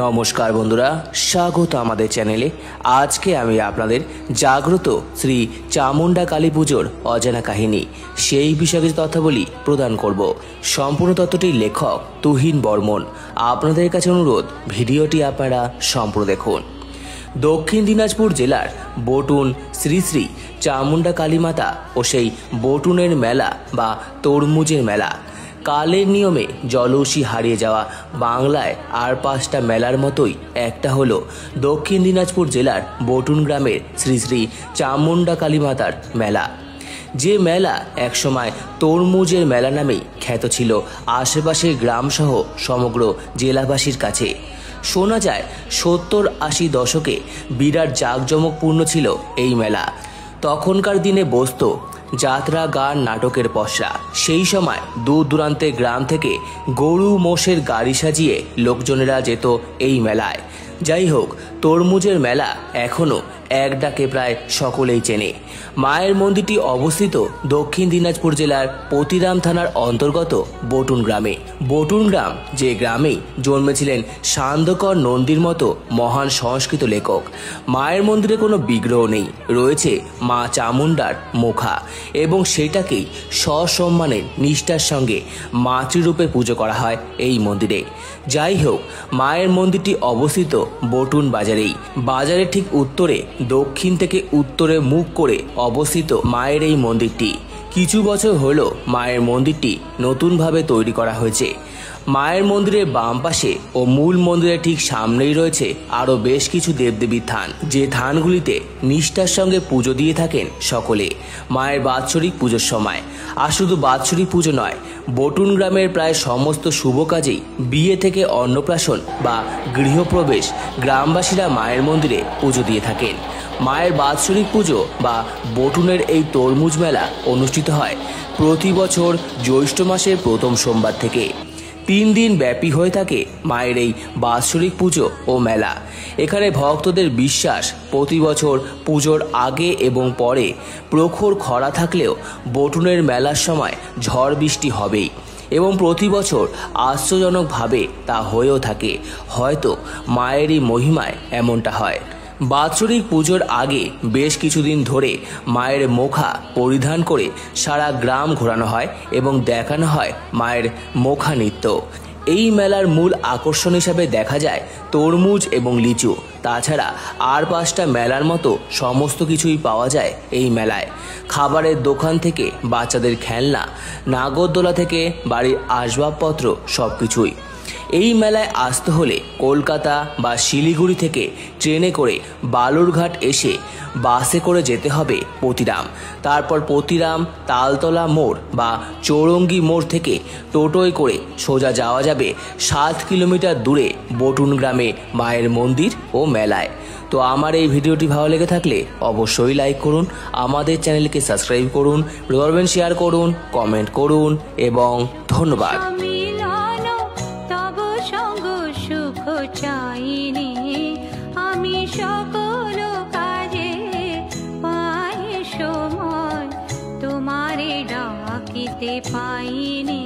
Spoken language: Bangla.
নমস্কার বন্ধুরা, স্বাগত আমাদের চ্যানেলে। আজকে আমি আপনাদের জাগ্রত শ্রী চামুন্ডা কালী পুজোর অজানা কাহিনী সেই বিষয়ে কিছু তথ্যাবলী প্রদান করব। সম্পূর্ণ তথ্যটির লেখক তুহিন বর্মন। আপনাদের কাছে অনুরোধ, ভিডিওটি আপনারা সম্পূর্ণ দেখুন। দক্ষিণ দিনাজপুর জেলার বটুন শ্রী শ্রী চামুন্ডা কালীমাতা ও সেই বটুনের মেলা বা তরমুজের মেলা। কালের নিয়মে জলৌষি হারিয়ে যাওয়া বাংলায় আর 5টা মেলার মতোই একটা হলো দক্ষিণ দিনাজপুর জেলার বটুন গ্রামের শ্রী শ্রী চামুন্ডা কালীমাতার মেলা। যে মেলা একসময় তরমুজের মেলা নামেই খ্যাত ছিল আশেপাশের গ্রামসহ সমগ্র জেলাবাসীর কাছে। শোনা যায় 70-80 দশকে বিরাট জাঁকজমকপূর্ণ ছিল এই মেলা। তখনকার দিনে বসত যাত্রা, গান, নাটকের পসরা। সেই সময় দূর দূরান্তের গ্রাম থেকে গরু মোষের গাড়ি সাজিয়ে লোকজনেরা যেত এই মেলায়। যাই হোক, তরমুজের মেলা এখনও এক ডাকে প্রায় সকলেই চেনে। মায়ের মন্দিরটি অবস্থিত দক্ষিণ দিনাজপুর জেলার পতিরাম থানার অন্তর্গত বটুন গ্রামে। বটুন গ্রাম, যে গ্রামে জন্মেছিলেন সান্ধ্যকর নন্দীর মতো মহান সংস্কৃত লেখক। মায়ের মন্দিরে কোনো বিগ্রহ নেই, রয়েছে মা চামুন্ডার মুখা, এবং সেটাকেই সসম্মানের নিষ্ঠার সঙ্গে মাতৃরূপে পুজো করা হয় এই মন্দিরে। যাই হোক, মায়ের মন্দিরটি অবস্থিত বটুন বাজারেই। বাজারের ঠিক উত্তরে, দক্ষিণ থেকে উত্তরে মুখ করে অবস্থিত মায়ের এই মন্দিরটি। কিছু বছর হলো মায়ের মন্দিরটি নতুনভাবে তৈরি করা হয়েছে। মায়ের মন্দিরের বাম পাশে ও মূল মন্দিরের ঠিক সামনেই রয়েছে আরও বেশ কিছু দেবদেবীর থান, যে থানগুলিতে নিষ্ঠার সঙ্গে পুজো দিয়ে থাকেন সকলে মায়ের বাৎসরিক পুজোর সময়। আর শুধু বাৎসরিক পুজো নয়, বটুন গ্রামের প্রায় সমস্ত শুভ কাজেই, বিয়ে থেকে অন্নপ্রাশন বা গৃহপ্রবেশ, গ্রামবাসীরা মায়ের মন্দিরে পুজো দিয়ে থাকেন। মায়ের বাৎসরিক পুজো বা বটুনের এই তরমুজ মেলা অনুষ্ঠিত হয় প্রতি বছর জ্যৈষ্ঠ মাসের প্রথম সোমবার থেকে। 3 দিন ব্যাপী হয়ে থাকে মায়ের এই বাৎসরিক পুজো ও মেলা। এখানে ভক্তদের বিশ্বাস, প্রতি বছর পুজোর আগে এবং পরে প্রখর খরা থাকলেও বটুনের মেলার সময় ঝড় বৃষ্টি হবেই, এবং প্রতি বছর আশ্চর্যজনকভাবে তা হয়েও থাকে। হয়তো মায়েরই মহিমায় এমনটা হয়। বাৎসরিক পুজোর আগে বেশ কিছুদিন ধরে মায়ের মুখা পরিধান করে সারা গ্রাম ঘোরানো হয় এবং দেখানো হয় মায়ের মুখা নৃত্য। এই মেলার মূল আকর্ষণ হিসাবে দেখা যায় তরমুজ এবং লিচু। তাছাড়া আর 5টা মেলার মতো সমস্ত কিছুই পাওয়া যায় এই মেলায়। খাবারের দোকান থেকে বাচ্চাদের খেলনা, নাগরদোলা থেকে বাড়ির আসবাবপত্র, সব কিছুই। এই মেলায় আসতে হলে কলকাতা বা শিলিগুড়ি থেকে ট্রেনে করে বালুরঘাট এসে বাসে করে যেতে হবে পতিরাম। তারপর পতিরাম তালতলা মোড় বা চৌরঙ্গি মোড় থেকে টোটোয় করে সোজা যাওয়া যাবে 7 কিলোমিটার দূরে বটুন গ্রামে মায়ের মন্দির ও মেলায়। তো আমার এই ভিডিওটি ভালো লেগে থাকলে অবশ্যই লাইক করুন, আমাদের চ্যানেলকে সাবস্ক্রাইব করুন, করবেন, শেয়ার করুন, কমেন্ট করুন, এবং ধন্যবাদ। চাইনি আমি সকল কাজে পাই সময়, তোমারে ডাকিতে পাইনি।